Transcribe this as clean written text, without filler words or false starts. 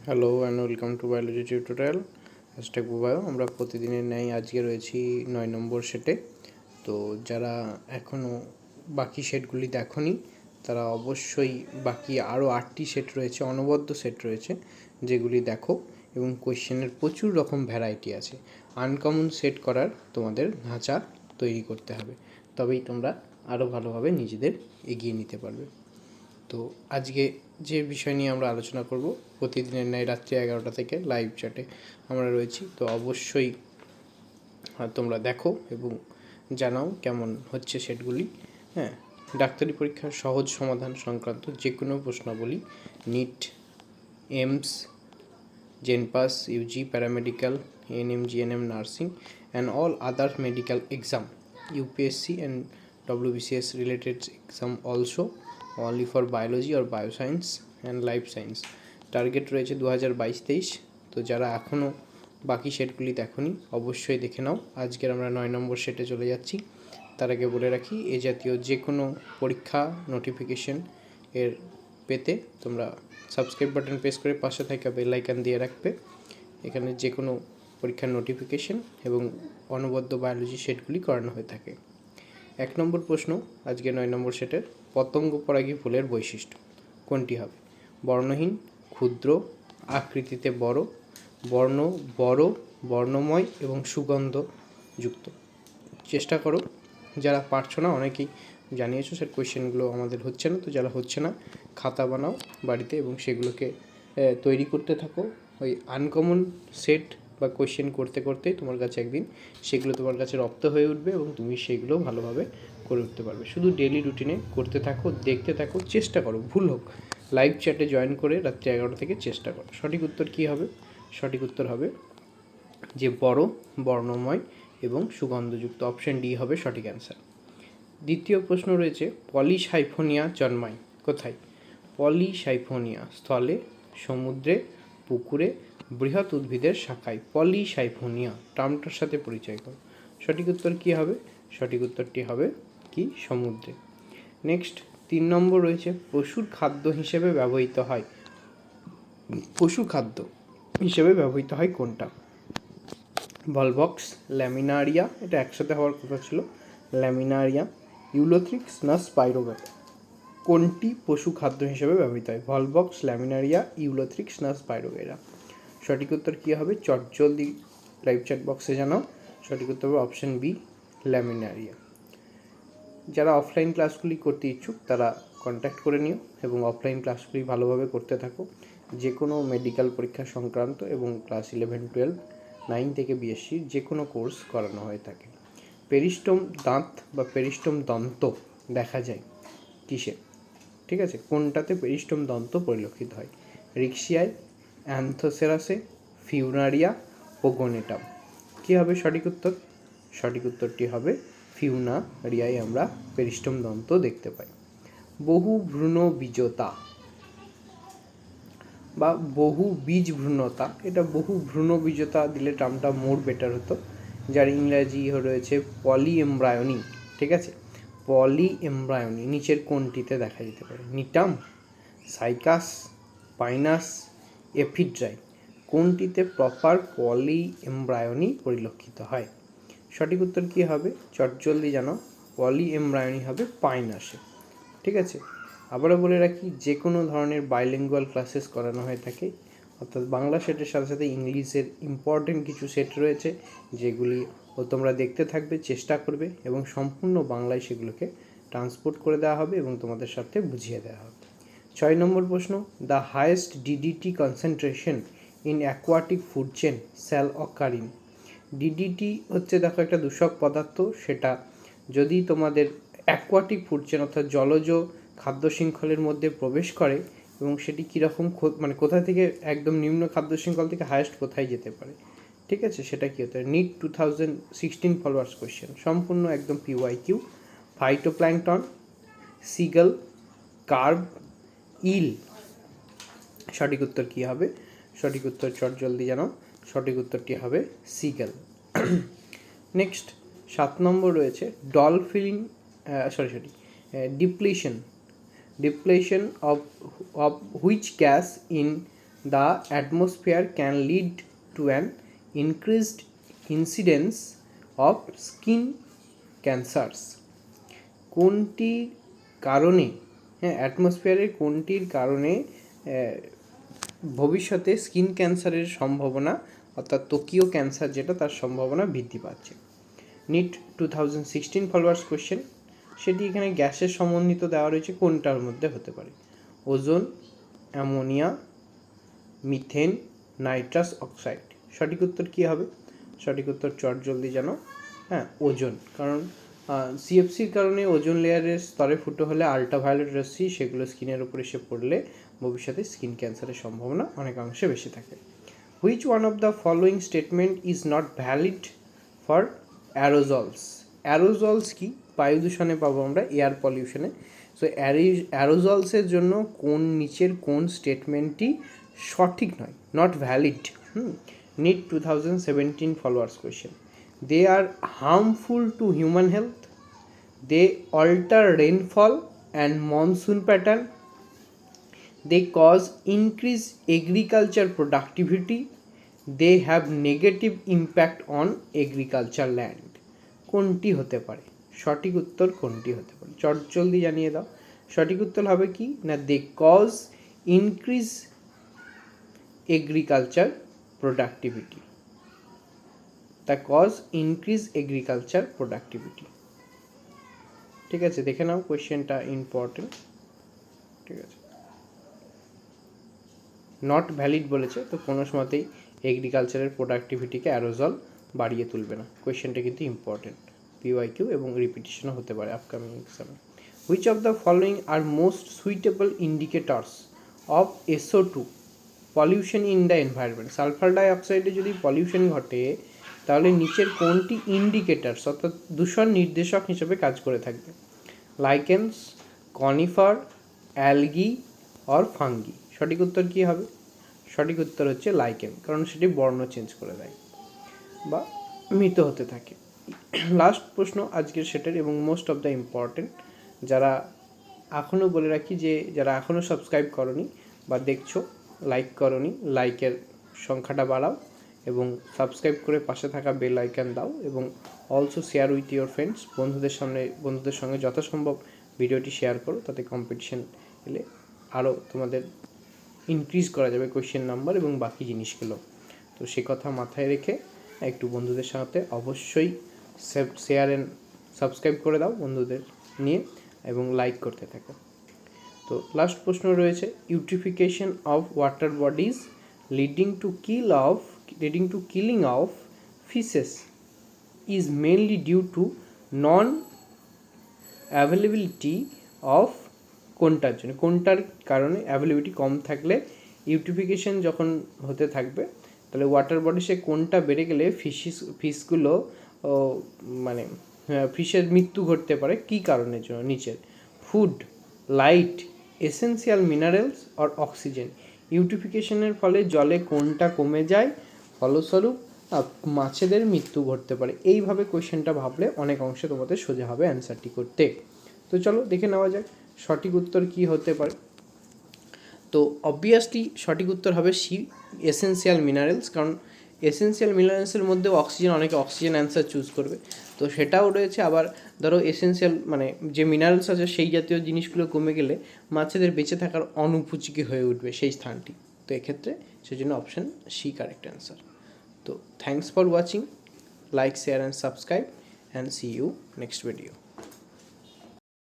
Hello and welcome to biology tutorial hashtag বুবায়ো। আমরা প্রতিদিনের ন্যায় আজকে রয়েছি 9 নম্বর সেটে। তো যারা এখনও বাকি সেটগুলি দেখনি তারা অবশ্যই বাকি আরও 8টি সেট রয়েছে, অনবদ্য সেট রয়েছে, যেগুলি দেখো। এবং কোয়েশ্চেনের প্রচুর রকম ভ্যারাইটি আছে। আনকমন সেট করার তোমাদের ধাঁচা তৈরি করতে হবে, তবেই তোমরা আরও ভালোভাবে নিজেদের এগিয়ে নিতে পারবে। তো আজকে যে বিষয় নিয়ে আমরা আলোচনা করব, প্রতিদিনের ন্যায় রাত্রি 11টা থেকে লাইভ চ্যাটে আমরা রয়েছি। তো অবশ্যই তোমরা দেখো এবং জানাও কেমন হচ্ছে সেটগুলি। হ্যাঁ, ডাক্তারি পরীক্ষার সহজ সমাধান সংক্রান্ত যে কোনো প্রশ্নাবলী, NEET, AIIMS, JENPAS, UG, paramedical, ANM-GNM nursing and all other medical exam, UPSC and WBCS related exam also, only for biology or bioscience and life science. Target রয়েছে 2022-23। তো যারা এখনও বাকি সেটগুলি দেখোনি অবশ্যই দেখে নাও। আজকের আমরা 9 নম্বর সেটে চলে যাচ্ছি। তার আগে বলে রাখি, এ জাতীয় যে কোনো পরীক্ষা নোটিফিকেশন এর পেতে তোমরা সাবস্ক্রাইব বাটন প্রেস করে পাশে থাকা বেল আইকন দিয়ে রাখবে। এখানে যে কোনো পরীক্ষার নোটিফিকেশন এবং অনবদ্য বায়োলজি সেটগুলি করানো হয়ে থাকে। 1 নম্বর প্রশ্ন আজকে 9 নম্বর সেটের, পতঙ্গ পরাগী ফুলের বৈশিষ্ট্য কোনটি হবে? বর্ণহীন, ক্ষুদ্র, আকৃতিতে বড়, বর্ণময় এবং সুগন্ধযুক্ত। চেষ্টা করো, যারা পারছো না অনেকেই জানিয়েছো স্যার কোয়েশ্চেনগুলো আমাদের হচ্ছে না, তো যারা হচ্ছে না খাতা বানাও বাড়িতে এবং সেগুলোকে তৈরি করতে থাকো। ওই আনকমন সেট বা কোয়েশ্চেন করতে করতে তোমার কাছে একদিন সেগুলো তোমার কাছে রপ্ত হয়ে উঠবে এবং তুমি সেগুলো ভালোভাবে করে উঠতে পারবে। শুধু ডেলি রুটিনে করতে থাকো, দেখতে থাকো, চেষ্টা করো, ভুল হোক লাইভ চ্যাটে জয়েন করে রাত্রি 11টা থেকে চেষ্টা করো। সঠিক উত্তর কী হবে? সঠিক উত্তর হবে যে বড়, বর্ণময় এবং সুগন্ধযুক্ত। অপশন ডি হবে সঠিক অ্যান্সার। দ্বিতীয় প্রশ্ন রয়েছে, পলিসাইফোনিয়া জন্মায় কোথায়? পলিসাইফোনিয়া স্থলে, সমুদ্রে, পুকুরে, বৃহৎ উদ্ভিদের শাখায়। পলিসাইফোনিয়া টার্মটার সাথে পরিচয় করো। সঠিক উত্তর কী হবে? সঠিক উত্তরটি হবে কি? সমুদ্রে। নেক্সট 3 নম্বর রয়েছে, পশুর খাদ্য হিসেবে ব্যবহৃত হয়। পশু খাদ্য হিসেবে ব্যবহৃত হয় কোনটা? ভলভক্স, ল্যামিনারিয়া, এটা একসাথে হওয়ার কথা ছিল, ল্যামিনারিয়া, ইউলোথ্রিক্স না স্পাইরোগাটা। কোনটি পশু খাদ্য হিসেবে ব্যবহৃত হয়? ভলভক্স, ল্যামিনারিয়া, ইউলোথ্রিক্স না স্পাইরোগেরা। সঠিক উত্তর কী হবে? চটজলদি লাইভ চ্যাট বক্সে জানাও। সঠিক উত্তর হবে অপশন বি, ল্যামিনারিয়া। যারা অফলাইন ক্লাসগুলি করতে ইচ্ছুক তারা কন্ট্যাক্ট করে নিও এবং অফলাইন ক্লাসগুলি ভালোভাবে করতে থাকো। যে কোনো মেডিকেল পরীক্ষা সংক্রান্ত এবং ক্লাস 11, 12, 9 থেকে BSc যে কোনো কোর্স করানো হয়ে থাকে। পেরিস্টোম দাঁত বা পেরিস্টোম দন্ত দেখা যায় কিসে? ঠিক আছে, কোনটাতে পেরিস্টোম দন্ত পরিলক্ষিত হয়? রিক্সিয়ায়, অ্যান্থোসেরাসে, ফিউনারিয়া, পোগোনেটাম। কী হবে সঠিক উত্তর? সঠিক উত্তরটি হবে ফিউনারিয়ায় আমরা পেরিস্টোম দন্ত দেখতে পাই। বহু ভ্রূণ বীজতা বা বহু বীজ ভ্রূণতা, এটা বহু ভ্রূণ বীজতা দিলে টার্মটা মোর বেটার হতো, যার ইংরাজি রয়েছে পলিএমব্রায়োনি। ঠিক আছে, পলিএমব্রায়োনি নিচের কোনটিতে দেখা যেতে পারে? নিটাম, সাইকাস, পাইনাস, এফিড্রাই। কোনটিতে প্রপার পলিএমব্রায়োনি পরিলক্ষিত হয়? সঠিক উত্তর কী হবে? চটজলদি জানাও। পলিএমব্রায়োনি হবে পাইনাসে। ঠিক আছে, আবারও বলে রাখি, যে কোনো ধরনের বাইলিঙ্গুয়াল ক্লাসেস করানো হয়ে থাকে, অর্থাৎ বাংলা সেটের সাথে সাথে ইংলিশের ইম্পর্টেন্ট কিছু সেট রয়েছে যেগুলি তোমরা দেখতে থাকবে, চেষ্টা করবে এবং সম্পূর্ণ বাংলায় সেগুলোকে ট্রান্সপোর্ট করে দেওয়া হবে এবং তোমাদের সাথে বুঝিয়ে দেওয়া হবে। 6 নম্বর প্রশ্ন, the highest DDT concentration in aquatic food chain shall occur in. DDT হচ্ছে দেখো একটা দূষক পদার্থ, সেটা যদি তোমাদের অ্যাকোয়াটিক ফুড চেন অর্থাৎ জলজ খাদ্য শৃঙ্খলের মধ্যে প্রবেশ করে এবং সেটি কীরকম মানে কোথা থেকে একদম নিম্ন খাদ্য শৃঙ্খল থেকে হায়েস্ট কোথায় যেতে পারে। ঠিক আছে, সেটা কী হতে পারে? নিট 2016 ফলোয়ার্স কোয়েশ্চেন, সম্পূর্ণ একদম PYQ। ফাইটোপ্ল্যাঙ্কটন, সিগল, কার্ভ, ইল। সঠিক উত্তর কী হবে? সঠিক উত্তর চটজলদি জানাও। সঠিক উত্তরটি হবে সিগল। নেক্সট 7 নম্বর রয়েছে, dolphin depletion of which gas in the atmosphere can lead to an increased incidence of skin cancers. কোনটির কারণে, হ্যাঁ, অ্যাটমসফিয়ারের কোনটির কারণে ভবিষ্যতে স্কিন ক্যান্সারের সম্ভাবনা, অর্থাৎ ত্বকীয় ক্যান্সার যেটা, তার সম্ভাবনা বৃদ্ধি পাচ্ছে। নিট 2016 ফলোয়ার্স কোয়েশ্চেন, সেটি এখানে গ্যাসের সম্বন্ধিত দেওয়া রয়েছে, কোনটার মধ্যে হতে পারে? Ozone, ammonia, methane, nitrous oxide. সঠিক উত্তর কী হবে? সঠিক উত্তর চট জলদি জানো, হ্যাঁ, ওজোন। কারণ সিএফসির কারণে ওজোন লেয়ারের স্তরে ফুটো হলে আল্ট্রাভায়োলেট রশ্মি সেগুলো স্কিনের উপর এসে পড়লে ভবিষ্যতে স্কিন ক্যান্সারের সম্ভাবনা অনেকাংশে বেশি থাকে। Which one of the following statement is not valid for aerosols? Aerosols কি? বায়ু দূষণে পাবো আমরা, এয়ার পলিউশনে। সো অ্যারোজলসের জন্য নিচের কোন স্টেটমেন্টটি সঠিক নয়, not valid? NEET 2017 followers question, they are harmful to human health, they alter rainfall and monsoon pattern, they cause increased agriculture productivity, they have negative impact on agriculture land। কোনটি হতে পারে? সঠিক উত্তর কোনটি হতে পারে? চট জলদি জানিয়ে দাও। সঠিক উত্তর হবে কি না, they cause increase agriculture productivity, the cause increase agriculture productivity। ঠিক আছে, দেখে নাও কোয়েশ্চেনটা ইম্পর্টেন্ট। ঠিক আছে, নট ভ্যালিড বলেছে, তো কোনো সময়তেই এগ্রিকালচারের প্রোডাক্টিভিটিকে অ্যারোজল বাড়িয়ে তুলবে না। কোয়েশ্চেনটা কিন্তু ইম্পর্টেন্ট, পিওয়াইকিউ এবং রিপিটিশনও হতে পারে আপকামিং এক্সামে। Which of the following are most suitable indicators of SO2 pollution in the environment? Sulphur ডাইঅক্সাইডে যদি পলিউশন ঘটে তাহলে নিচের কোনটি ইন্ডিকেটার্স, অর্থাৎ দূষণ নির্দেশক হিসেবে কাজ করে থাকবে? লাইকেন্স, কনিফার, অ্যালগি অর ফাঙ্গি। সঠিক উত্তর কী হবে? সঠিক উত্তর হচ্ছে লাইকেন, কারণ সেটি বর্ণ চেঞ্জ করে দেয় বা মৃত হতে থাকে। লাস্ট প্রশ্ন আজকের সেটার এবং মোস্ট অফ দ্য ইম্পর্টেন্ট, যারা এখনও বলে রাখি যে যারা এখনও সাবস্ক্রাইব করনি বা দেখছো লাইক করনি, লাইকের সংখ্যাটা বাড়াও এবং সাবস্ক্রাইব করে পাশে থাকা বেল আইকন দাও এবং also share with your friends. বন্ধুদের সঙ্গে যথাসম্ভব ভিডিওটি শেয়ার করো, তাতে কম্পিটিশন এলে আরও তোমাদের ইনক্রিজ করা যাবে কোয়েশ্চেন নাম্বার এবং বাকি জিনিসগুলো। তো সে কথা মাথায় রেখে একটু বন্ধুদের সাথে অবশ্যই শেয়ার অ্যান্ড সাবস্ক্রাইব করে দাও বন্ধুদের নিয়ে এবং লাইক করতে থাকো। তো লাস্ট প্রশ্ন রয়েছে, eutrophication of water bodies leading to killing of fishes is mainly due to non availability of, কোনটার জন্য, কোনটার কারণে? অ্যাভেলেবিলিটি কম থাকলে ইউট্রিফিকেশন যখন হতে থাকবে তাহলে ওয়াটার বডিসে কোনটা বেড়ে গেলে ফিশগুলো মানে ফিশের মৃত্যু ঘটতে পারে, কী কারণের জন্য? নিচের ফুড, লাইট, এসেন্সিয়াল মিনারেলস আর অক্সিজেন। ইউট্রিফিকেশনের ফলে জলে কোনটা কমে যায়, ফলস্বরূপ মাছেদের মৃত্যু ঘটতে পারে। এইভাবে কোয়েশ্চেনটা ভাবলে অনেক অংশে তোমাদের সোজা হবে অ্যান্সারটি করতে। তো চলো দেখে নেওয়া যাক সঠিক উত্তর কী হতে পারে। তো অবভিয়াসলি সঠিক উত্তর হবে সি, এসেন্সিয়াল মিনারেলস। কারণ এসেন্সিয়াল মিনারেলসের মধ্যে অক্সিজেন, অনেকে অক্সিজেন অ্যান্সার চুজ করবে, তো সেটাও রয়েছে। আবার ধরো এসেন্সিয়াল মানে যে মিনারেলস আছে সেই জাতীয় জিনিসগুলো কমে গেলে মাছেদের বেঁচে থাকার অনুপযোগী হয়ে উঠবে সেই স্থানটি। তো এক্ষেত্রে সেজন্য অপশান সি কারেক্ট অ্যান্সার। তো thanks for watching, like, share and subscribe and see you next video.